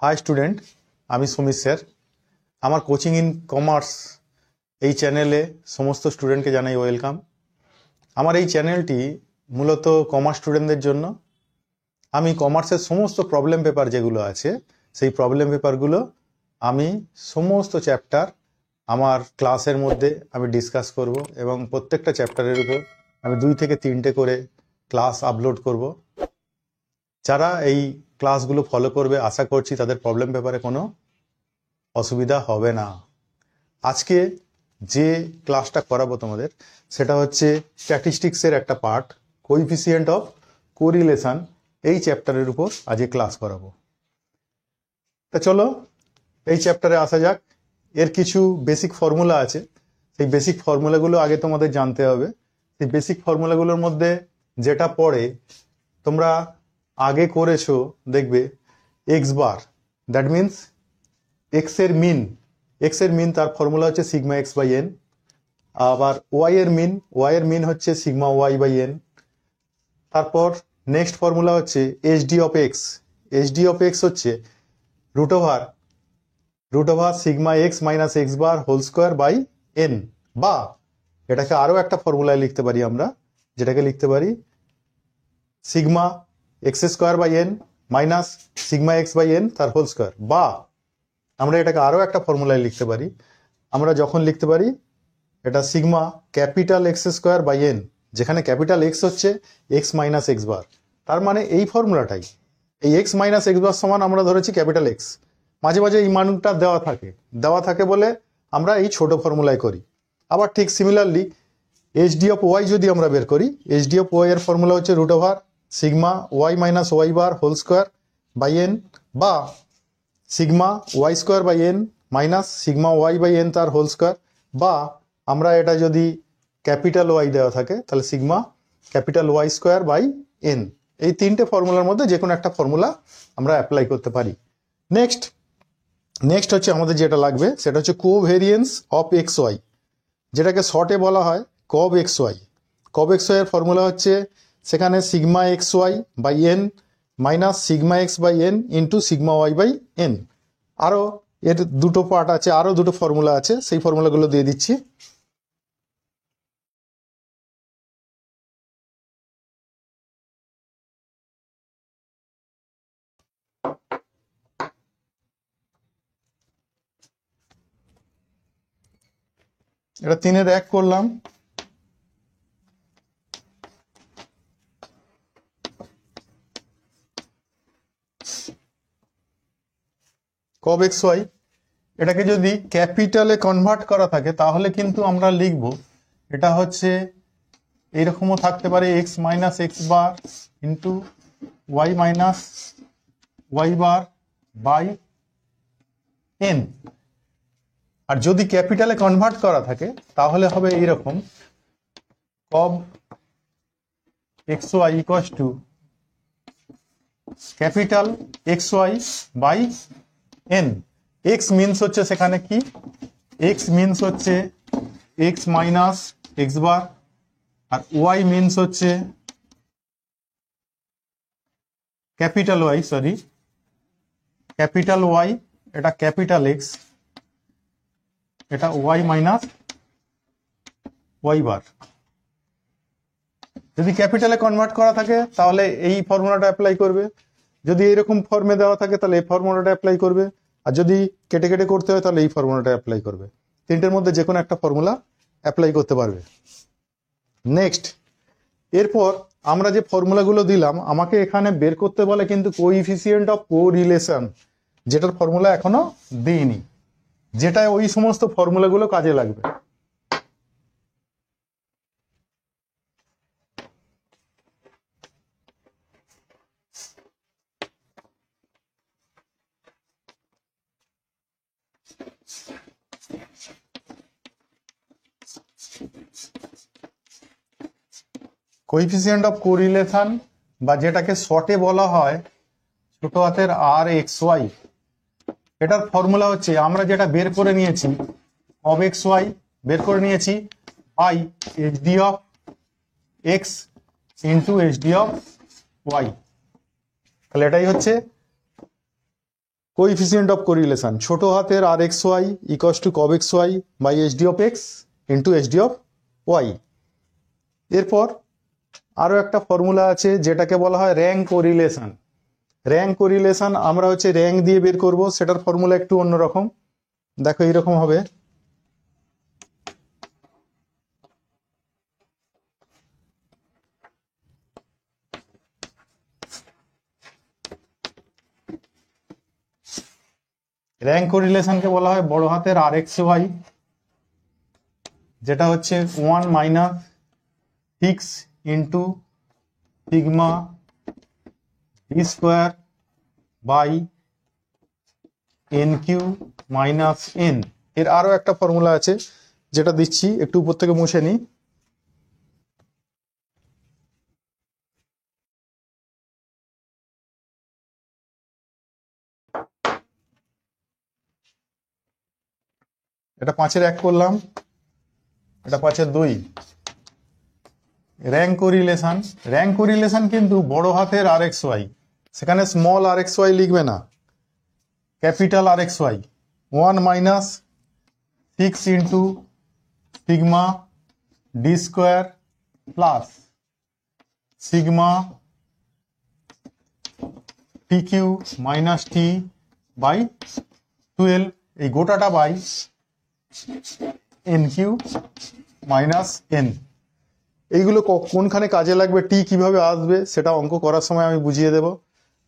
High student, আমি Sumit sir. আমার coaching in commerce এই চ্যানেলে সমস্ত স্টুডেন্টকে জানাই ওয়েলকাম। আমার এই চ্যানেলটি মূলত কমার্স স্টুডেন্টদের জন্য। আমি কমার্সের সমস্ত প্রবলেম পেপার যেগুলো আছে সেই প্রবলেম পেপারগুলো আমি সমস্ত চ্যাপ্টার আমার ক্লাসের মধ্যে আমি ডিসকাস করব এবং প্রত্যেকটা চ্যাপ্টারের উপর আমি 2 থেকে 3টে করে ক্লাস আপলোড করব। যারা এই ক্লাসগুলো ফলো করবে আশা করছি তাদের প্রবলেম পেপারে কোনো অসুবিধা হবে না। আজকে যে ক্লাসটা করাবো তোমাদের সেটা হচ্ছে স্ট্যাটিস্টিক্সের একটা পার্ট, কোএফিসিয়েন্ট অফ কোরিলেশন। এই চ্যাপ্টারের উপর আজকে ক্লাস করাবো। তা চলো এই চ্যাপ্টারে আসা যাক। এর কিছু বেসিক ফর্মুলা আছে, সেই বেসিক ফর্মুলাগুলো আগে তোমাদের জানতে হবে। সেই বেসিক ফর্মুলাগুলোর মধ্যে যেটা পড়ে তোমরা আগে করেছো দেখবে X bar, that means X এর মিন তার ফর্মুলা হচ্ছে সিগমা এক্স বাই এন। আবার ওয়াই এর মিন হচ্ছে সিগমা ওয়াই বাই এন। তারপর নেক্সট ফর্মুলা হচ্ছে এইচডি অফ এক্স হচ্ছে root over sigma X minus x bar whole square by N. বা এটাকে আরো একটা ফর্মুলায় লিখতে পারি আমরা, যেটাকে লিখতে পারি sigma x square by N minus sigma x by N তার হোল স্কোয়ার। বা আমরা এটাকে আরো একটা ফর্মুলায় লিখতে পারি, আমরা যখন লিখতে পারি এটা sigma capital X square by N, যেখানে ক্যাপিটাল এক্স হচ্ছে এক্স মাইনাস এক্স বার। তার মানে এই ফর্মুলাটাই, এই এক্স মাইনাস এক্স বার সমান আমরা ধরেছি ক্যাপিটাল এক্স। মাঝে মাঝে এই মানটা দেওয়া থাকে বলে আমরা এই ছোট ফর্মুলায় করি। আবার ঠিক সিমিলারলি এইচডি অফ ওয়াই যদি আমরা বের করি, এইচডি অফ ওয়াই এর ফর্মুলা হচ্ছে root over sigma Y minus Y bar whole square by N. বা sigma Y square by N minus sigma Y by N তার হোল স্কোয়ার। বা আমরা এটা যদি ক্যাপিটাল ওয়াই দেওয়া থাকে তাহলে sigma capital Y square by N. এই তিনটে ফর্মুলার মধ্যে যে কোনো একটা ফর্মুলা আমরা অ্যাপ্লাই করতে পারি। নেক্সট হচ্ছে আমাদের যেটা লাগবে সেটা হচ্ছে কোভেরিয়েন্স অফ এক্স ওয়াই, যেটাকে শর্টে বলা হয় cov x Y. Cov x Y এর ফর্মুলা হচ্ছে সেখানে sigma x Y by N minus sigma x by N into sigma Y by N. আরও এর দুটো পার্ট আছে, আরও দুটো ফর্মুলা আছে, সেই ফর্মুলাগুলো দিয়ে দিচ্ছি। এটা 3-এর 1 করলাম, কব এক্স ওয়াই। এটাকে যদি ক্যাপিটালে কনভার্ট করা থাকে তাহলে কিন্তু আমরা লিখব এটা হচ্ছে এইরকমও থাকতে পারে x minus x bar into y minus Y bar by n. আর যদি ক্যাপিটালে কনভার্ট করা থাকে তাহলে হবে এইরকম cov x Y equals to capital X Y by n. X means হচ্ছে সেখানে কি, এক্স মিনস হচ্ছে এক্স মাইনাস এক্স বার, আর ওয়াই মিনস হচ্ছে ক্যাপিটাল ওয়াই, এটা ক্যাপিটাল এক্স, এটা ওয়াই মাইনাস ওয়াই বার। যদি ক্যাপিটালে কনভার্ট করা থাকে তাহলে এই ফর্মুলাটা অ্যাপ্লাই করবে, যদি এরকম ফর্মে দেওয়া থাকে তাহলে এই ফর্মুলাটা অ্যাপ্লাই করবে, আর যদি কেটে কেটে করতে হয় তাহলে এই ফর্মুলাটা অ্যাপ্লাই করবে। তিনটের মধ্যে যে কোনো একটা ফর্মুলা অ্যাপ্লাই করতে পারবে। নেক্সট, এরপর আমরা যে ফর্মুলাগুলো দিলাম আমাকে এখানে বের করতে বলে কিন্তু কোএফিসিয়েন্ট অফ কোরিলেশন, যেটার ফর্মুলা এখনো দিইনি, যেটা ওই সমস্ত ফর্মুলাগুলো কাজে লাগবে। কোএফিসিয়েন্ট অফ কোরিলেশন বা যেটাকে শর্টে বলা হয় ছোট হাতের আর এক্স ওয়াই, এটার ফর্মুলা হচ্ছে আমরা যেটা বের করে নিয়েছি কব এক্স ওয়াই বের করে নিয়েছি by HD of x into HD of Y. তাহলে এটাই হচ্ছে কোএফিসিয়েন্ট অফ কোরিলেশন ছোট হাতের আর x Y equals to cov x Y by H D of x into H D of Y. এরপর আরও একটা ফর্মুলা আছে যেটাকে বলা হয় র্যাঙ্ক কোরিলেশন। র্যাঙ্ক কোরিলেশন আমরা হচ্ছে র্যাঙ্ক দিয়ে বের করব, সেটার ফর্মুলা একটু অন্যরকম। দেখো এইরকম হবে, র্যাঙ্ক কোরিলেশনকে বলা হয় বড় হাতের আর এক্স ওয়াই, যেটা হচ্ছে 1 minus 6 into sigma D square by N cube minus N. এর আরও একটা ফর্মুলা আছে যেটা দিচ্ছি, একটু উপর থেকে মুছে নিই। এটা 5-এর 1 করলাম, এটা 5-এর 2। র্যাঙ্ক কোরিলেশন, র্যাঙ্ক কোরিলেশন কিন্তু বড় হাতের আর এক্স ওয়াই, সেখানে স্মল আর এক্স ওয়াই লিখবে না, capital R x y. 1 minus 6 into sigma D square plus sigma t cube minus t by 12, এই গোটাটা by N cube minus n. এইগুলো কোনখানে কাজে লাগবে, টি কিভাবে আসবে সেটা অঙ্ক করার সময় আমি বুঝিয়ে দেব।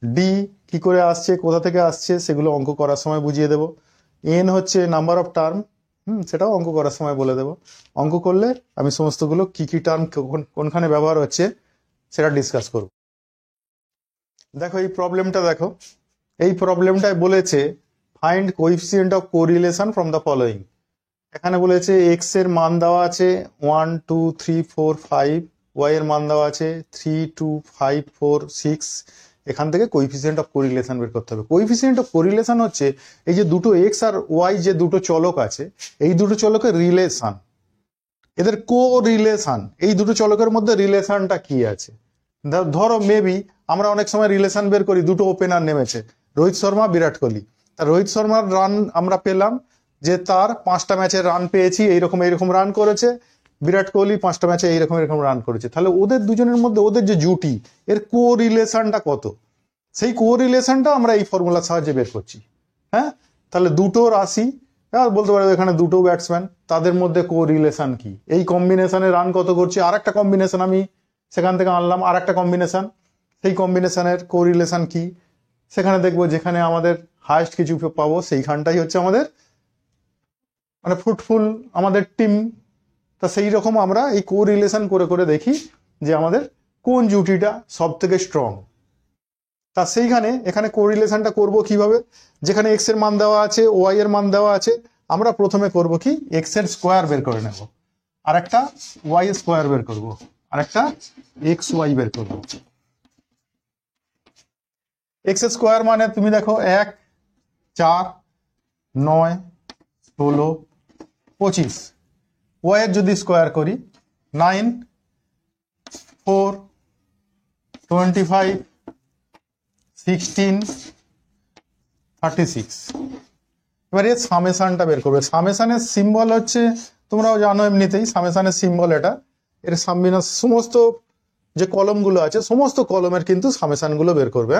ডি কি করে আসছে, কোথা থেকে আসছে, সেগুলো অঙ্ক করার সময় বুঝিয়ে দেব। এন হচ্ছে নাম্বার অফ টার্ম, সেটাও অঙ্ক করার সময় বলে দেব। অঙ্ক করলে আমি সমস্তগুলো কি কি টার্ম কোনখানে ব্যবহার হচ্ছে সেটা ডিসকাস করব। দেখো এই প্রবলেমটা দেখো, এই প্রবলেমটায় বলেছে find coefficient of correlation from the following. এখানে বলেছে এক্স এর মান দেওয়া আছে 1 2 3 4 5, ওয়াই এর মান দেওয়া আছে 3 2 5 4 6। এখান থেকে কোএফিসিয়েন্ট অফ কোরিলেশন বের করতে হবে। কোএফিসিয়েন্ট অফ কোরিলেশন হচ্ছে এই যে দুটো এক্স আর ওয়াই যে দুটো চলক আছে, এই দুটো চলকের রিলেশন, এদের কোরিলেশন, এই দুটো চলকের মধ্যে রিলেশনটা কি আছে। ধরো মেবি আমরা অনেক সময় রিলেশন বের করি, দুটো ওপেনার নেমেছে, রোহিত শর্মা বিরাট কোহলি। রোহিত শর্মার রান আমরা পেলাম যে তার 5টা ম্যাচে রান পেয়েছি, এইরকম এইরকম রান করেছে। বিরাট কোহলি 5টা ম্যাচে এইরকম এরকম রান করেছে। তাহলে ওদের দুজনের মধ্যে ওদের যে জুটি, এর কোরিলেশনটা কত, সেই কোরিলেশনটা আমরা এই ফর্মুলার সাহায্যে বের করছি। হ্যাঁ, তাহলে দুটো রাশি, বলতে পারবো এখানে দুটো ব্যাটসম্যান, তাদের মধ্যে কোরিলেশন কি, এই কম্বিনেশনে রান কত করছে। আর একটা কম্বিনেশন আমি সেখান থেকে আনলাম, আর একটা কম্বিনেশন, সেই কম্বিনেশনের কোরিলেশন কি, সেখানে দেখবো যেখানে আমাদের হায়েস্ট কিছু পাবো সেইখানটাই হচ্ছে আমাদের মানে ফ্রুটফুল আমাদের টিম। তা সেই রকম আমরা এই কোরিলেশন করে করে দেখি যে আমাদের কোন জুটিটা সব থেকে স্ট্রং। তা সেইখানে এখানে কোরিলেশনটা করব কিভাবে, যেখানে এক্স এর মান দেওয়া আছে, ওয়াই এর মান দেওয়া আছে, আমরা প্রথমে করব কি এক্স এর স্কোয়ার বের করে নেব, আর একটা ওয়াই এর স্কোয়ার বের করব, আর একটা এক্স ওয়াই বের করব। এক্স এর স্কোয়ার মানে তুমি দেখো 1 4 9 16 25। ওয়াই এর যদি স্কোয়ার করি 9 4 25 16 36। এবার এর সামেশনটা বের করবে। সামেশনের সিম্বল হচ্ছে তোমরাও জানো এমনিতেই, সামেশনের সিম্বল এটা। এর সমস্ত যে কলমগুলো আছে সমস্ত কলমের কিন্তু সামেশনগুলো বের করবে।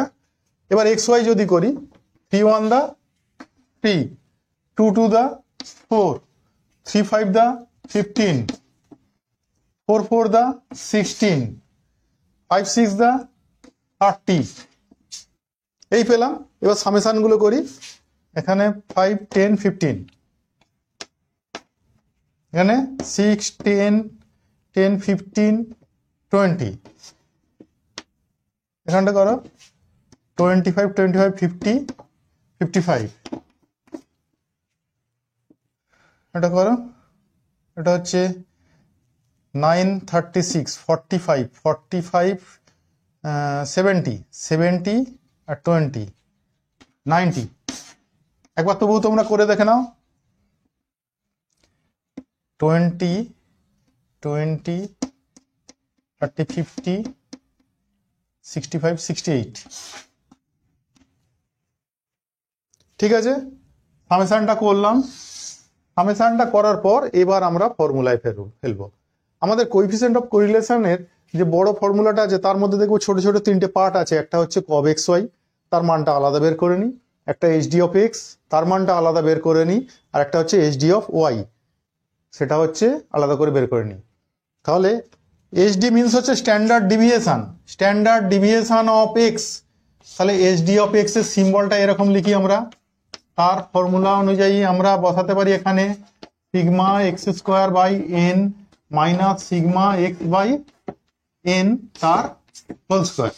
এবার এক্স ওয়াই যদি করি 3 1 দা 3, 2 2 দা 4, 3 5 দা 15, 4 4 দা 16, 5 6 দা 30। এই পেলাম। এবার সামেশন গুলো করি, এখানে 5 10 15, এখানে 6 10 10 15 20, এখানটা করো 25 25 50 55, এটা করো, এটা হচ্ছে 9 36 45 45 70 70 আর 20 90। একবার তবু তোমরা করে দেখে নাও, 20 20 30 50 65 68। ঠিক আছে, সামেশনটা করলাম। সামেশনটা করার পর এবার আমরা ফর্মুলায় ফেলবো। আমাদের কোএফিসিয়েন্ট অফ কোরিলেশনের যে বড় ফর্মুলাটা আছে তার মধ্যে দেখবো ছোট ছোট তিনটে পার্ট আছে। একটা হচ্ছে কব এক্স ওয়াই, তার মানটা আলাদা বের করে নিই। একটা এইচডি অফ এক্স, তার মানটা আলাদা বের করে নিই। আর একটা হচ্ছে এইচডি অফ ওয়াই, সেটা হচ্ছে আলাদা করে বের করে নিই। তাহলে এইচডি মিনস হচ্ছে standard deviation, standard deviation of x. তাহলে এইচডি অফ এক্স এর সিম্বলটা এরকম লিখি আমরা। তার ফর্মুলা অনুযায়ী আমরা বসাতে পারি এখানে sigma x square by N minus sigma x by N তার হোল স্কোয়ার।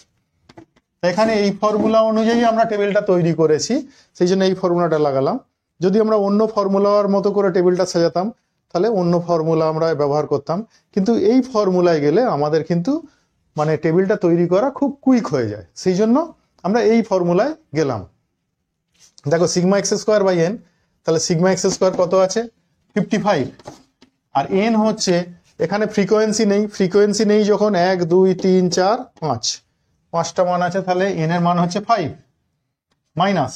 এখানে এই ফর্মুলা অনুযায়ী আমরা টেবিলটা তৈরি করেছি, সেই জন্য এই ফর্মুলাটা লাগালাম। যদি আমরা অন্য ফর্মুলার মতো করে টেবিলটা সাজাতাম তাহলে অন্য ফর্মুলা আমরা ব্যবহার করতাম, কিন্তু এই ফর্মুলায় গেলে আমাদের কিন্তু মানে টেবিলটা তৈরি করা খুব কুইক হয়ে যায়, সেই জন্য আমরা এই ফর্মুলায় গেলাম। দেখো sigma x square by N, তাহলে সিগমা এক্স স্কোয়ার কত আছে 55, আর এন হচ্ছে এখানে ফ্রিকোয়েন্সি নেই, ফ্রিকোয়েন্সি নেই যখন 1 2 3 4 5 পাঁচটা মান আছে, তাহলে এন এর মান হচ্ছে 5 minus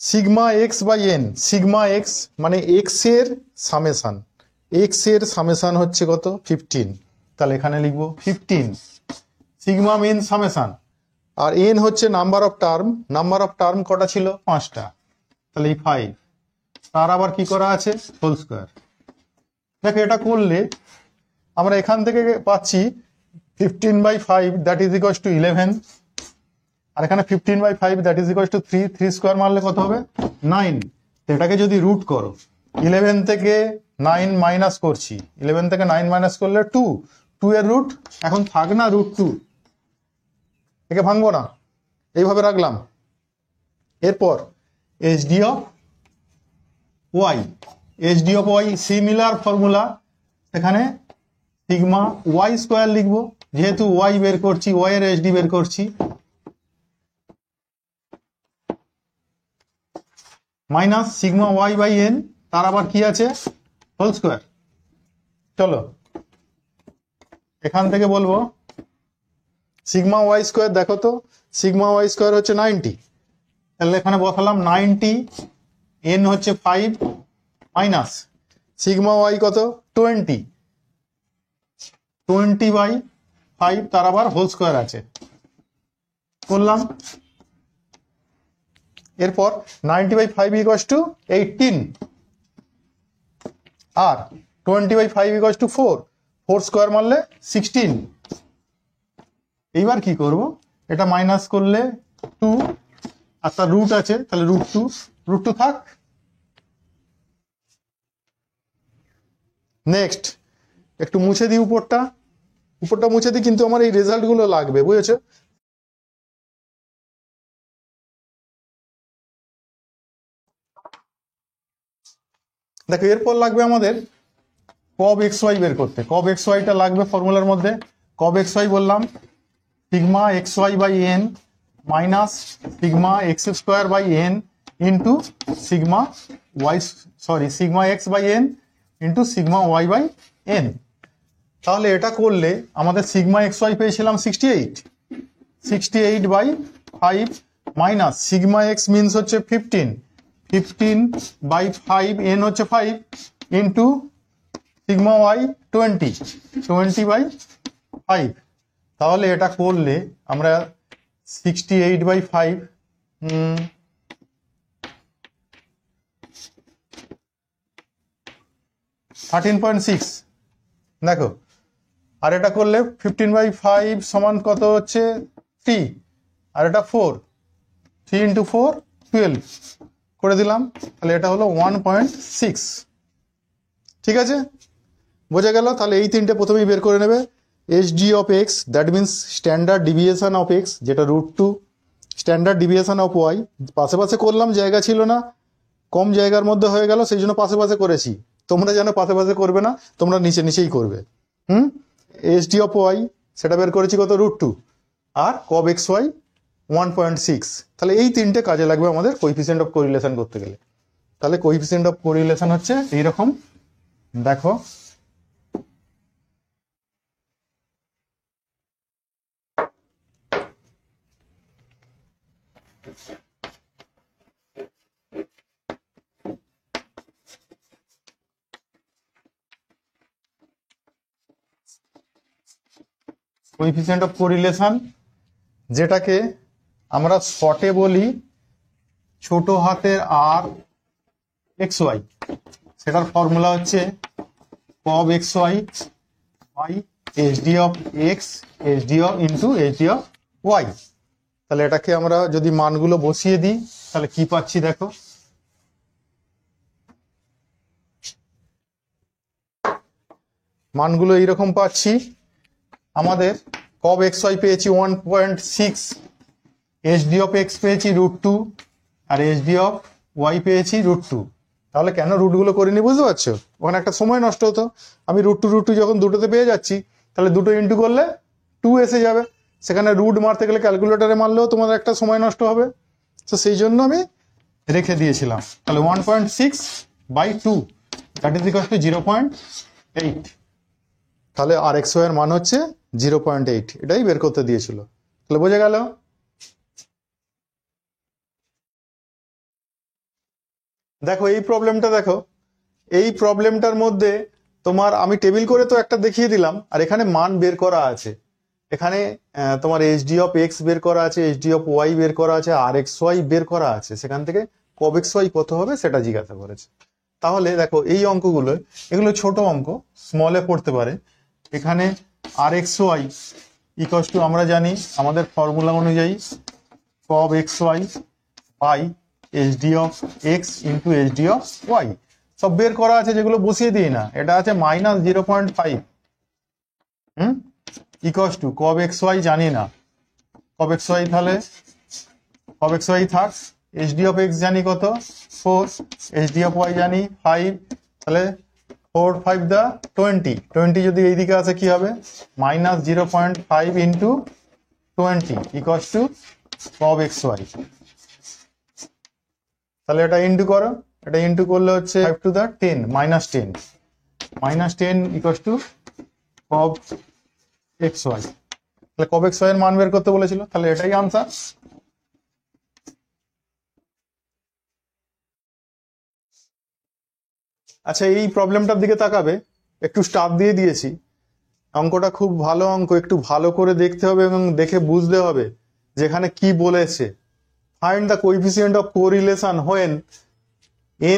sigma x by N. Sigma X মানে এক্স এর সামেশন, এক্স এর সামেশন হচ্ছে কত 15, তাহলে এখানে লিখবো 15 সিগমা মিন সামেশন। আর এন হচ্ছে number of term, number of term কটা ছিল 5টা, তাহলে এই 5 তার আবার কি করা আছে হোল স্কোয়ার। দেখো এটা করলে আমরা এখান থেকে পাচ্ছি 15/5 দ্যাট ইজ ইকুয়াল টু 11, আর এখানে 15/5 that is equal to 3, 3 square মারলে কত হবে 9। এটাকে যদি রুট করো 11 থেকে 9 মাইনাস করছি, 11 থেকে 9 মাইনাস করলে 2, 2 এর রুট এখন থাক না √2, একে ভাঙবো না, এইভাবে রাখলাম। এরপর HD of Y, HD of Y similar formula, এখানে সিগমা ওয়াই স্কোয়ার লিখবো, যেহেতু ওয়াই বের করছি ওয়াই এর এইচডি বের করছি, minus sigma Y by N তার আবার কি আছে হোল স্কোয়ার। চলো এখান থেকে বলবো সিগমা ওয়াই স্কোয়ার, দেখো তো সিগমা ওয়াই স্কোয়ার হচ্ছে 90, তাহলে এখানে বসালাম 90, এন হচ্ছে 5 মাইনাস সিগমা ওয়াই কত 20, 20/5 তার আবার হোল স্কোয়ার আছে করলাম। এরপর 90/5 ইকুয়ালস টু 18, আর 20/5 ইকুয়ালস টু 4, 4 স্কোয়ার মারলে 16। এইবার কি করব, এটা মাইনাস করলে 2, আর তার রুট আছে তাহলে √2 থাক। নেক্সট একটু মুছে দিই উপরটা মুছে দিই, কিন্তু আমার এই রেজাল্ট গুলো লাগবে, বুঝেছো। দেখো এরপর লাগবে আমাদের কব এক্স ওয়াই বের করতে। কব এক্স ওয়াইটা লাগবে ফর্মুলার মধ্যে। কব এক্স ওয়াই বললাম sigma x Y by N minus sigma x square by N into sigma y, sorry sigma x by N into sigma Y by N. তাহলে এটা করলে আমাদের সিগমা এক্স ওয়াই পেয়েছিলাম 68, 68/5 minus sigma x means হচ্ছে 15, 15/5 N হচ্ছে 5 into sigma Y 20, 20/5। তাহলে এটা করলে আমরা 68/5 13.6 দেখো, আর এটা করলে 15/5 সমান কত হচ্ছে 3, আর এটা 4, 3 ইন্টু 4 12 করে দিলাম, তাহলে এটা হলো 1.6। ঠিক আছে, বোঝা গেল। তাহলে এই তিনটে প্রথমেই বের করে নেবে। HD of x that means standard deviation of x, যেটা √2, স্ট্যান্ডার্ড ডিভিয়েশন অফ ওয়াই, পাশে পাশে করলাম, জায়গা ছিল না, কম জায়গার মধ্যে হয়ে গেল, সেই জন্য পাশে পাশে করেছি। তোমরা যেন পাশে পাশে করবে না, তোমরা নিচে নিচেই করবে। এইচডি অফ ওয়াই সেটা বের করেছি কত √2, আর কব এক্স ওয়াই 1.6। তাহলে এই তিনটে কাজে লাগবে আমাদের কোএফিসিয়েন্ট অফ কোরিলেশন করতে গেলে। তাহলে কোএফিসিয়েন্ট অফ কোরিলেশন হচ্ছে এইরকম, দেখো কোএফিসিয়েন্ট অফ কোরিলেশন, যেটাকে আমরা শর্টে বলি ছোট হাতের আর এক্স ওয়াই, সেটার ফর্মুলা হচ্ছে cov x Y by HD of x SD of into HD of Y. তাহলে এটাকে আমরা যদি মানগুলো বসিয়ে দিই তাহলে কি পাচ্ছি দেখো, মানগুলো এইরকম পাচ্ছি। আমাদের কব এক্স ওয়াই পেয়েছি 1.6, এইচডি অফ এক্স পেয়েছি √2 আর এইচডি অফ ওয়াই পেয়েছি √2। তাহলে কেন রুটগুলো করিনি বুঝতে পারছো? ওখানে একটা সময় নষ্ট হতো। আমি √2 যখন দুটোতে পেয়ে যাচ্ছি তাহলে দুটো ইন্টু করলে 2 এসে যাবে, সেখানে রুট মারতে গেলে ক্যালকুলেটারে মারলেও তোমাদের একটা সময় নষ্ট হবে। তো সেই জন্য আমি রেখে দিয়েছিলাম। তাহলে 1.6/2 দ্যাট ইজ ইকুয়াল টু 0.8। তাহলে আর এক্স ওয়াই এর মান হচ্ছে 0.8, এটাই বের করতে দিয়েছিল। তাহলে বোঝা গেল। দেখো এই প্রবলেমটা দেখো, এই প্রবলেমটার মধ্যে তোমার আমি টেবিল করে তো একটা দেখিয়ে দিলাম, আর এখানে মান বের করা আছে। এখানে তোমার এইচডি অফ এক্স বের করা আছে, এইচডি অফ ওয়াই বের করা আছে, আর এক্স ওয়াই বের করা আছে। সেখান থেকে কব এক্স ওয়াই কত হবে সেটা জিজ্ঞাসা করেছে। তাহলে দেখো এই অঙ্কগুলো, এগুলো ছোট অঙ্ক, স্মলে পড়তে পারে। এখানে r x Y equals to আমরা জানি আমাদের ফর্মুলা অনুযায়ী cov x Y by HD of x into HD of y সব বের করা আছে, যেগুলো বসিয়ে দিই না। এটা আছে -0.5 equals to cov x Y জানি না, কব এক্স ওয়াই তাহলে কব এক্স ওয়াই থাক, এইচডি অফ এক্স জানি কত 4, এইচডি অফ ওয়াই জানি 5, তাহলে 4 5 দা 20 যদি এইদিকে আসে কি হবে -0.5 into 20 equals to cov x Y. তাহলে এটা ইন্টু করো, এটা ইন্টু করলে হচ্ছে 5 to the 10 -10 equals to cov x Y. তাহলে কব এক্স ওয়াই এর মান বের করতে বলেছিল, তাহলে এটাই আনসার। আচ্ছা এই প্রবলেমটার দিকে তাকাবে, একটু স্টাফ দিয়ে দিয়েছি। অঙ্কটা খুব ভালো অঙ্ক, একটু ভালো করে দেখতে হবে এবং দেখে বুঝতে হবে যেখানে কি বলেছে। Find the coefficient of correlation when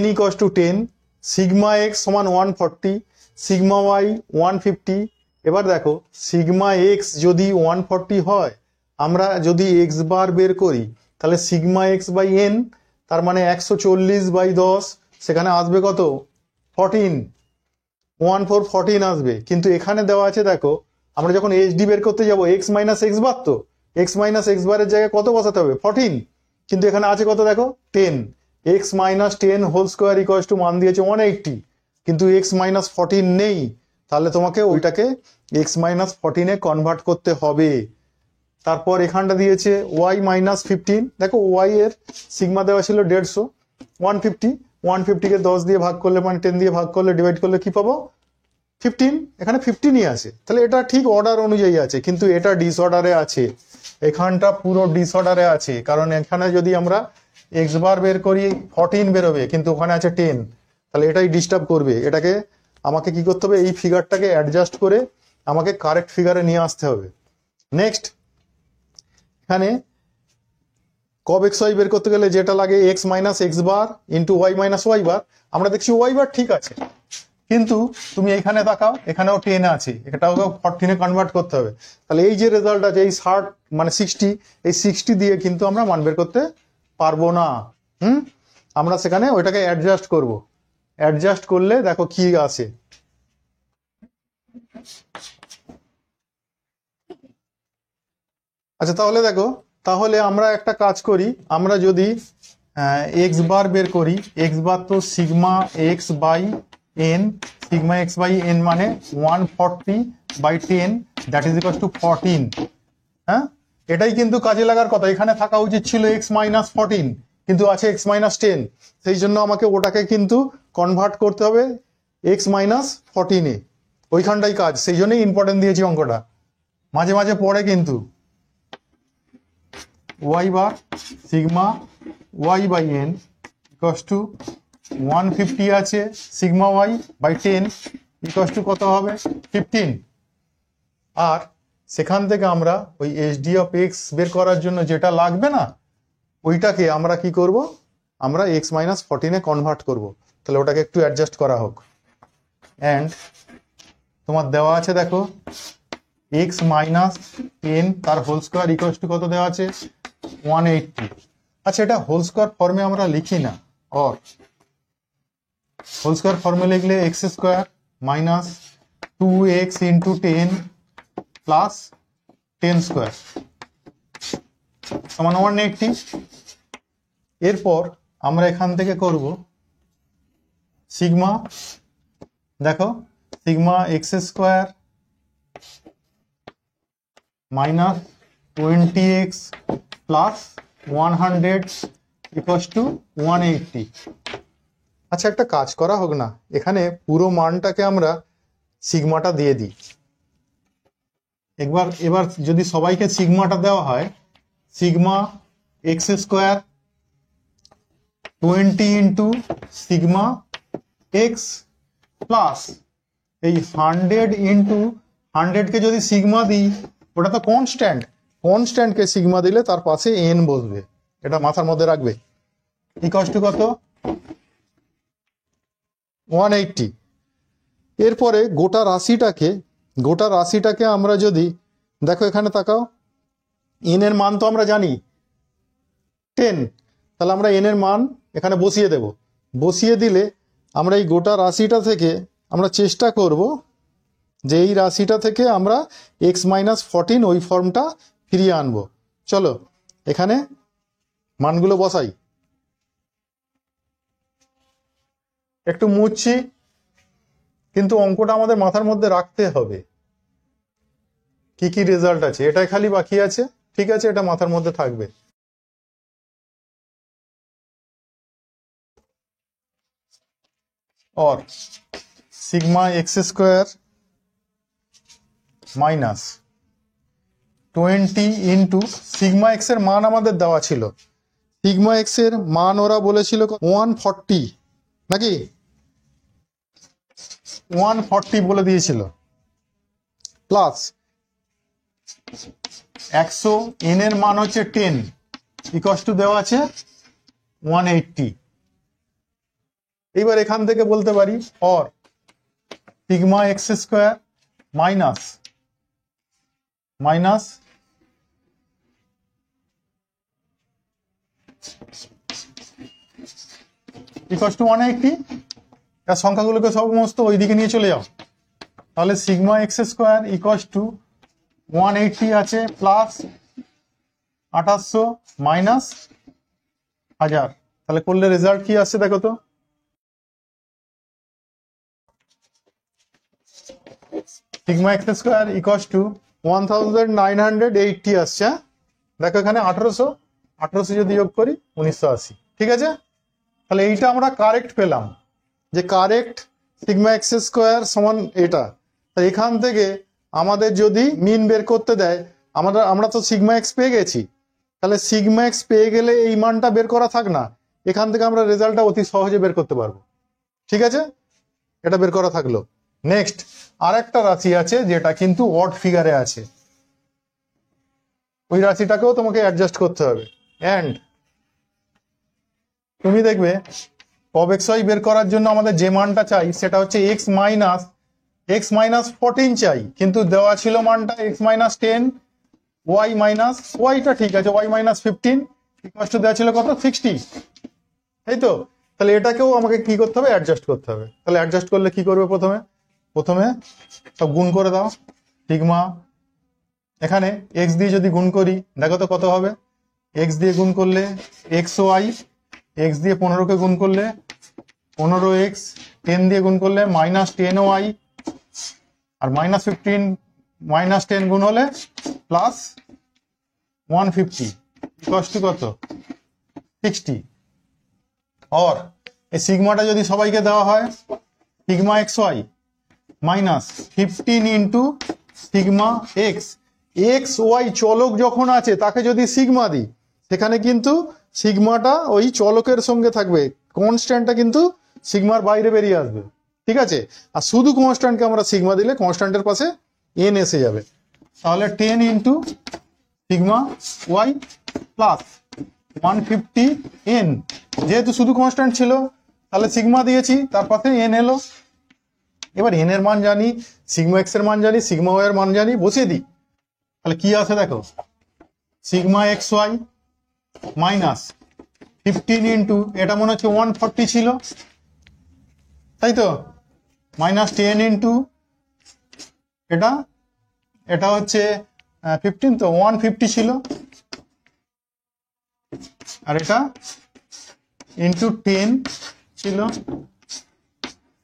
n equals to 10, sigma x সমান 140, সিগমা ওয়াই 150। এবার দেখো সিগমা এক্স যদি 140 হয়, আমরা যদি এক্স বার বের করি তাহলে সিগমা এক্স বাই এন, তার মানে 140/10, সেখানে আসবে কত 14, 14 আসবে। কিন্তু এখানে দেওয়া আছে দেখো, আমরা যখন এইচডি বের করতে যাব এক্স মাইনাস এক্স বার, তো এক্স মাইনাস এক্স বারের জায়গায় কত বসাতে হবে 14, কিন্তু এখানে আছে কত দেখো 10, x minus 10 whole square equals to মান দিয়েছে 180, কিন্তু এক্স মাইনাস 14 নেই। তাহলে তোমাকে ওইটাকে এক্স মাইনাস 14 এ কনভার্ট করতে হবে। তারপর এখানটা দিয়েছে ওয়াই মাইনাস 15, দেখো ওয়াই এর সিগমা দেওয়া ছিল 150, 150 কে 10 দিয়ে ভাগ করলে মানে 10 দিয়ে ভাগ করলে ডিভাইড করলে কি পাবো 15, এখানে 15ই আছে। তাহলে এটা ঠিক অর্ডার অনুযায়ী আছে, কিন্তু এটা ডিসঅর্ডারে আছে, এখানটা পুরো ডিসঅর্ডারে আছে। কারণ এখানে যদি আমরা এক্স বার বের করি 14 বেরোবে, কিন্তু ওখানে আছে 10, তাহলে এটাই ডিস্টার্ব করবে। এটাকে আমাকে কি করতে হবে, এই ফিগারটাকে অ্যাডজাস্ট করে আমাকে কারেক্ট ফিগারে নিয়ে আসতে হবে। নেক্সট এখানে কব এক্স ওয়াই বের করতে গেলে যেটা লাগে x minus x bar into y minus Y bar. আমরা দেখছি ওয়াই বার ঠিক আছে, কিন্তু তুমি এইখানে তাকাও, এখানেও 10 আছে, এটাও 14 এ কনভার্ট করতে হবে। তাহলে এই যে রেজাল্ট আছে এই 60 মানে 60, এই 60 দিয়ে কিন্তু আমরা মান বের করতে পারবো না। আমরা সেখানে ওইটাকে অ্যাডজাস্ট করব, অ্যাডজাস্ট করলে দেখো কি আসে। আচ্ছা তাহলে দেখো, তাহলে আমরা একটা কাজ করি, আমরা যদি এক্স বার বের করি, এক্স বার তো sigma x by N, sigma x by n মানে 140/10 দ্যাট ইজ ইকুয়াল টু 14। হ্যাঁ, এটাই কিন্তু কাজে লাগার কথা। এখানে থাকা উচিত ছিল এক্স মাইনাস 14, কিন্তু আছে এক্স মাইনাস 10, সেই জন্য আমাকে ওটাকে কিন্তু কনভার্ট করতে হবে এক্স মাইনাস 14 এ, ওইখানটাই কাজ। সেই জন্যই ইম্পর্টেন্ট দিয়েছি অঙ্কটা, মাঝে মাঝে পড়ে কিন্তু। Y bar sigma Y by n equals to 150 আছে, sigma Y by 10 equals to কত হবে 15। আর সেখান থেকে আমরা ওই এসডি অফ এক্স বের করার জন্য যেটা লাগবে না, ওইটাকে আমরা কি করব, আমরা এক্স মাইনাস 14-এ কনভার্ট করব। তাহলে ওটাকে একটু অ্যাডজাস্ট করা হোক। অ্যান্ড তোমার দেওয়া আছে দেখো এক্স মাইনাস 10 তার হোল স্কোয়ার ইকুয়ালস টু কত দেওয়া আছে, 180। আচ্ছা, এটা হোল স্কোয়ার ফর্মে আমরা লিখি না, অর হোল স্কোয়ার ফর্মে লিখলে x square minus 2x into 10 plus 10 square সমান 180। এরপর আমরা এখান থেকে করব সিগমা, দেখো sigma x square minus 20x plus 100 equals to 180। আচ্ছা, একটা কাজ করা হোক না, এখানে পুরো মানটাকে আমরা সিগমাটা দিয়ে দিই। এবার যদি সবাইকে সিগমাটা দেওয়া হয়, sigma x square 20 into sigma x plus এই 100 ইন্টু 100-কে যদি সিগমা দিই, ওটা তো কনস্ট্যান্টকে সিগমা দিলে তার পাশে এন বসবে, এটা মাথার মধ্যে রাখবে। ইকুয়ালস টু কত, 180। এরপরে গোটা রাশিটাকে আমরা যদি দেখো, এখানে তাকাও, এন এর মান তো আমরা জানি 10, তাহলে আমরা এন এর মান এখানে বসিয়ে দেব। বসিয়ে দিলে আমরা এই গোটা রাশিটা থেকে আমরা চেষ্টা করব যে এই রাশিটা থেকে আমরা এক্স মাইনাস 14 ওই ফর্মটা ফিরিয়ে আনবো। চলো এখানে মানগুলো বসাই। একটু মুছছি, কিন্তু অঙ্কটা আমাদের মাথার মধ্যে রাখতে হবে, কি কি রেজাল্ট আছে, এটাই খালি বাকি আছে। ঠিক আছে, এটা মাথার মধ্যে থাকবে। और sigma x square minus 20 into sigma x এর মান আমাদের দেওয়া ছিল, সিগমা এক্স এর মান ওরা বলেছিল 140 নাকি, 140 বলে দিয়েছিল, প্লাস 100 এন এর মান হচ্ছে 10 ইকুয়ালস টু দেওয়া আছে 180। এবার এখান থেকে বলতে পারি और sigma x square minus equals to 180। এর সংখ্যাগুলোকে সমস্ত ওইদিকে নিয়ে চলে যাও, তাহলে sigma x square equals to 180 আছে প্লাস 2800 মাইনাস 1000। তাহলে করলে রেজাল্ট কি আসছে দেখো তো, sigma x square equals two 1980 আসছে। দেখো এখানে 1800 যদি যোগ করি 1980। ঠিক আছে, তাহলে এইটা আমরা কারেক্ট পেলাম, যে কারেক্ট সিগমা এক্স স্কোয়ার সমান এটা। তাই এখান থেকে আমাদের যদি মিন বের করতে দেয়, আমরা তো সিগমা এক্স পেয়ে গেছি, তাহলে সিগমা এক্স পেয়ে গেলে এই মানটা বের করা থাক না, এখান থেকে আমরা রেজাল্টটা অতি সহজে বের করতে পারবো। ঠিক আছে, এটা বের করা থাকলো। নেক্সট আরেকটা রাশি আছে যেটা কিন্তু অড ফিগারে আছে, ওই রাশিটাকেও তোমাকে অ্যাডজাস্ট করতে হবে। এন্ড তুমি দেখবে কব এক্স ওয়াই বের করার জন্য আমাদের যে মানটা চাই সেটা হচ্ছে এক্স মাইনাস 14 চাই, কিন্তু দেওয়া ছিল মানটা এক্স মাইনাস 10, ওয়াই মাইনাস, ওয়াইটা ঠিক আছে, ওয়াই মাইনাস 15 ইকুয়াল টু দেওয়া ছিল কত 60, তাই তো। তাহলে এটাকেও আমাকে কি করতে হবে, অ্যাডজাস্ট করতে হবে। তাহলে অ্যাডজাস্ট করলে কি করবে, প্রথমে সব গুণ করে দাও। সিগমা এখানে এক্স দিয়ে যদি গুণ করি, দেখো তো কত হবে, এক্স দিয়ে গুণ করলে এক্স ওয়াই, এক্স দিয়ে 15কে গুণ করলে 15x, 10 দিয়ে গুণ করলে মাইনাস 10 ওয়াই, আর মাইনাস 15 মাইনাস 10 গুণ হলে প্লাস 150 ইকুয়ালস টু কত 60। और এই সিগমাটা যদি সবাইকে দেওয়া হয়, sigma x y minus 15 into sigma x y চলক যখন আছে তাকে যদি সিগমা দিই, সেখানে কিন্তু সিগমাটা ওই চলকের সঙ্গে থাকবে, কনস্ট্যান্টটা কিন্তু সিগমার বাইরে বেরিয়ে আসবে। ঠিক আছে, আর শুধু কনস্ট্যান্টকে আমরা সিগমা দিলে কনস্ট্যান্টের পাশে এন এসে যাবে। তাহলে 10 into sigma y plus 150 n, যেহেতু শুধু কনস্ট্যান্ট ছিল তাহলে সিগমা দিয়েছি, তার পাশে এন এলো। এবার এন এর মান জানি, সিগমা এক্স এর মান জানি, সিগমা ওয়াই এর মান জানি, বসিয়ে দিই। তাহলে কি আছে দেখো, sigma x y minus 15 into, এটা মনে হচ্ছে 140 ছিল, তাই তো, মাইনাস 10 ইন্টু এটা, এটা হচ্ছে 15, তো 150 ছিল, আর এটা ইন্টু 10 ছিল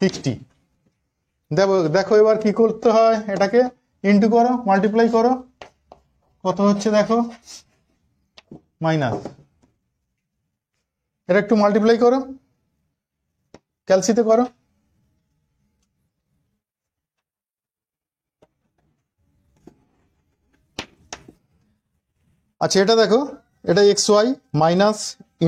60। দেখো এবার কি করতে হয়, এটাকে ইন্টু করো, মাল্টিপ্লাই করো, কত হচ্ছে দেখো, মাইনাস, এটা একটু মাল্টিপ্লাই করো, ক্যালসিতে করো, আচ্ছা এটা দেখো, এটা এক্স ওয়াই মাইনাস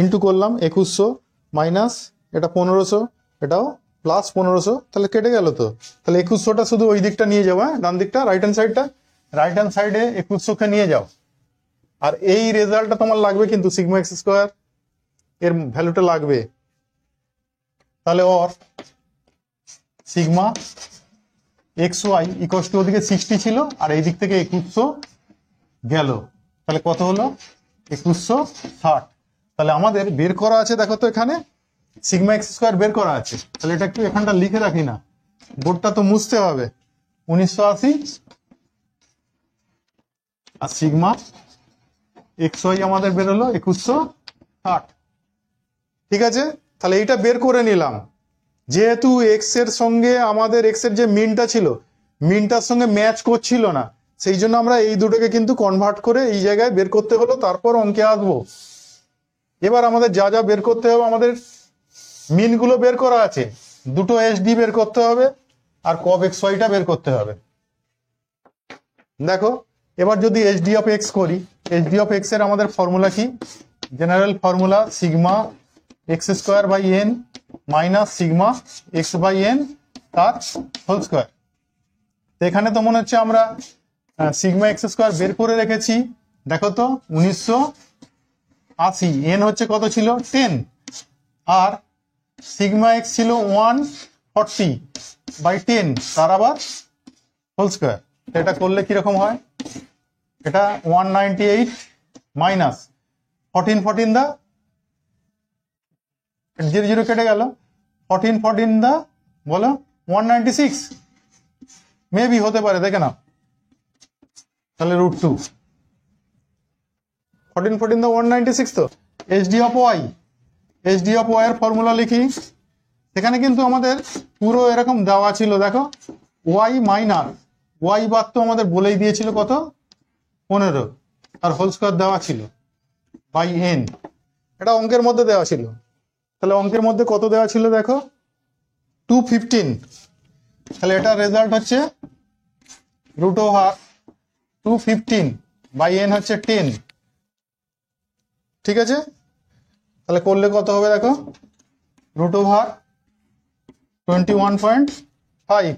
ইন্টু করলাম 2100 মাইনাস এটা 1500, এটাও প্লাস 1500, তাহলে কেটে গেল তো। তাহলে 2100টা শুধু ওই দিকটা নিয়ে যাও, হ্যাঁ ডান দিকটা, রাইট হ্যান্ড সাইডটা, রাইট হ্যান্ড সাইডে 2100কে নিয়ে যাও। আর এই রেজাল্টটা তোমার লাগবে কিন্তু সিগমা এক্স স্কোয়ার এর ভ্যালুটা লাগবে। তাহলে ওর sigma x y equal to ওদিকে 60 ছিল আর এই দিক থেকে 2100 গেল, তাহলে কত হলো 2160। তাহলে আমাদের বের করা আছে, দেখো তো এখানে সিগমা এক্স স্কোয়ার বের করা আছে, তাহলে এটা একটু এখানটা লিখে রাখি না, বোর্ডটা তো মুছতে হবে। 1980 আর সিগমা এক্স ওয়াই আমাদের বেরোলো 2160। ঠিক আছে, তাহলে এইটা বের করে নিলাম। যেহেতু এক্স এর সঙ্গে আমাদের এক্স এর যে মিনটা ছিল, মিনটার সঙ্গে ম্যাচ করছিল না, সেই জন্য আমরা এই দুটোকে কিন্তু কনভার্ট করে এই জায়গায় বের করতে হলো, তারপর অঙ্কে আসবো। এবার আমাদের যা যা বের করতে হবে, আমাদের মিনগুলো বের করা আছে, দুটো এসডি বের করতে হবে আর কব এক্স ওয়াইটা বের করতে হবে। দেখো এবার যদি এসডি অফ এক্স করি, এসডি অফ এক্স এর আমাদের ফর্মুলা কি, general formula sigma x square by N minus sigma x by N তার হোল স্কোয়ার। এখানে তো মনে হচ্ছে আমরা সিগমা এক্স স্কোয়ার বের করে রেখেছি, দেখো তো 1980, এন হচ্ছে কত ছিল 10, আর সিগমা এক্স ছিল 140 বাই 10 তার আবার হোল স্কোয়ার। এটা করলে কিরকম হয়, এটা 198 মাইনাস 14 দা 0 কেটে গেল, 14 দা বলো 196, মেবি হতে পারে, দেখে নাও, তাহলে √2, 14 দা 196। তো SD of y, SD of Y এর ফর্মুলা লিখি, সেখানে কিন্তু আমাদের পুরো এরকম দেওয়া ছিল, দেখো ওয়াই মাইনাস ওয়াই বার তো আমাদের বলেই দিয়েছিল কত 15, আর হোল স্কোয়ার দেওয়া ছিল বাই এন, এটা অঙ্কের মধ্যে দেওয়া ছিল। তাহলে অঙ্কের মধ্যে কত দেওয়া ছিল দেখো 215, তাহলে এটা রেজাল্ট হচ্ছে √215 বাই এন হচ্ছে 10। ঠিক আছে, তাহলে করলে কত হবে দেখো √21.5,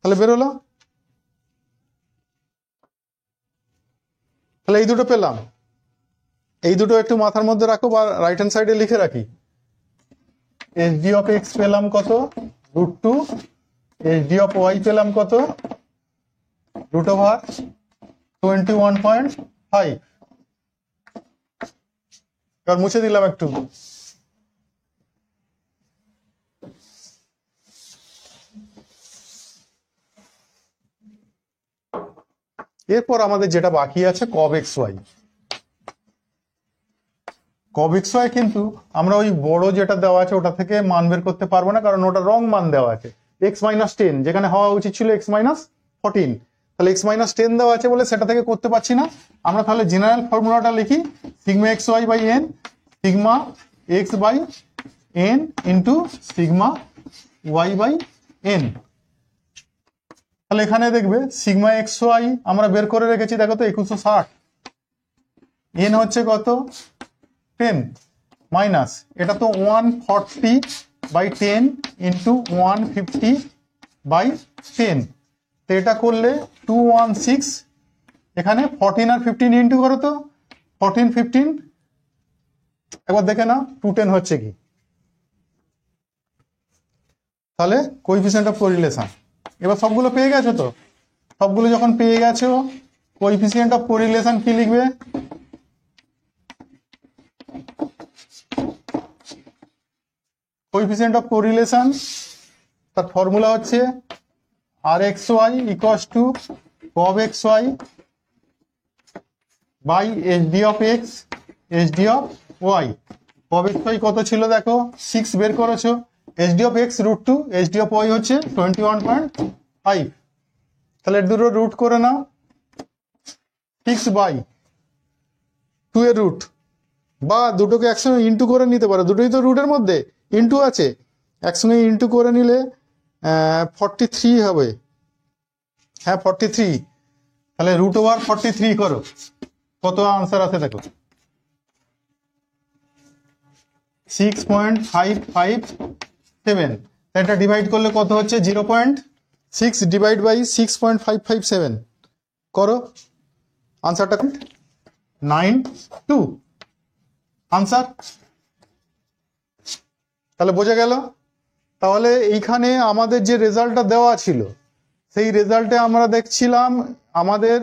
তাহলে বেরোলো। তাহলে এই দুটো পেলাম, এই দুটো একটু মাথার মধ্যে রাখো বা রাইট হ্যান্ড সাইডে লিখে রাখি। এসডি অফ এক্স পেলাম কত √2, এসডি অফ ওয়াই পেলাম কত √21.5। এবার মুছে দিলাম একটু। এরপর আমাদের যেটা বাকি আছে কব x Y. Cov x Y কিন্তু আমরা ওই বড় যেটা দেওয়া আছে ওটা থেকে মান বের করতে পারবো না, কারণ ওটা রং মান দেওয়া আছে, x-10 যেখানে হওয়া উচিত ছিল x-14, তাহলে x-10 দেওয়া আছে বলে সেটা থেকে করতে পারছি না। আমরা তাহলে জেনারেল ফর্মুলাটা লিখি, sigma x Y by N, sigma x by N into sigma Y by N. তাহলে এখানে দেখবে সিগমা এক্স ওয়াই আমরা বের করে রেখেছি, দেখো তো 2160, এন হচ্ছে কত 10 মাইনাস এটা তো 140 বাই 10 ইন্টু 150 বাই 10, তো এটা করলে 216, এখানে 14 আর 15 ইন্টু করো তো, 14 15, একবার দেখে নাও 210 হচ্ছে কি। তাহলে কোএফিসিয়েন্ট অফ কোরিলেশন এবার সবগুলো পেয়ে গেছো তো, সবগুলো যখন পেয়ে গেছো কোএফিসিয়েন্ট অফ কোরিলেশন কি লিখবে, কোএফিসিয়েন্ট অফ কোরিলেশন তার ফর্মুলা হচ্ছে rxy equals to cov xy by hd of x hd of y। cov xy কত ছিল দেখো 6 বের করেছো, hd of x √2, hd of y হচ্ছে 21.5। তাহলে দুটো রুট করে নাও, 6/2 এর রুট, বা দুটোকে একসঙ্গে ইন্টু করে নিতে পারো, দুটোই তো রুটের মধ্যে ইন্টু আছে, একসঙ্গে ইন্টু করে নিলে 43 হবে। হ্যাঁ 43, তাহলে √43 করো, কত আনসার আছে দেখো 6.557। এটা ডিভাইড করলে কত হচ্ছে 0.6 ডিভাইড বাই 6.557 করো, আনসারটা 92 আনসার। তাহলে বোঝা গেল। তাহলে এইখানে আমাদের যে রেজাল্টটা দেওয়া ছিল সেই রেজাল্টে আমরা দেখছিলাম আমাদের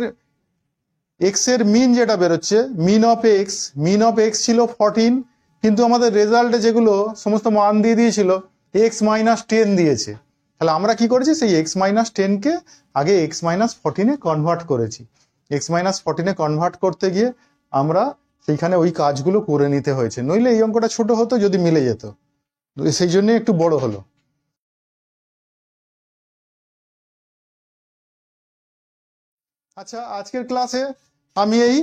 এক্স এর মিন যেটা বেরোচ্ছে, মিন অফ এক্স ছিল 14, কিন্তু আমাদের রেজাল্টে যেগুলো সমস্ত মান দিয়ে দিয়েছিল x-10 দিয়েছে। তাহলে আমরা কি করেছি, সেই x-10 কে আগে x-14 এ কনভার্ট করেছি। x-14 এ কনভার্ট করতে গিয়ে আমরা সেইখানে ওই কাজগুলো করে নিতে হয়েছে, নইলে এই অঙ্কটা ছোট হতো যদি মিলে যেত, সেই জন্য একটু বড় হলো। আচ্ছা, আজকের ক্লাসে আমি এই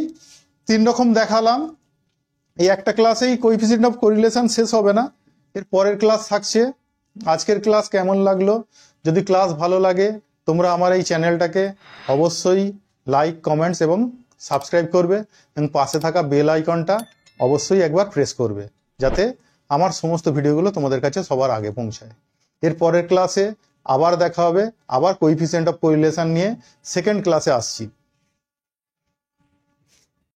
3 রকম দেখালাম। এই একটা ক্লাসেই কোএফিসিয়েন্ট অফ কোরিলেশন শেষ হবে না, এর পরের ক্লাস থাকছে। আজকের ক্লাস কেমন লাগলো, যদি ক্লাস ভালো লাগে তোমরা আমার এই চ্যানেলটাকে অবশ্যই লাইক, কমেন্টস এবং সাবস্ক্রাইব করবে, এবং পাশে থাকা বেল আইকনটা অবশ্যই একবার প্রেস করবে, যাতে আমার সমস্ত ভিডিওগুলো তোমাদের কাছে সবার আগে পৌঁছায়। এর পরের ক্লাসে আবার দেখা হবে, আবার কোএফিসিয়েন্ট অফ কোরিলেশন নিয়ে সেকেন্ড ক্লাসে আসছি।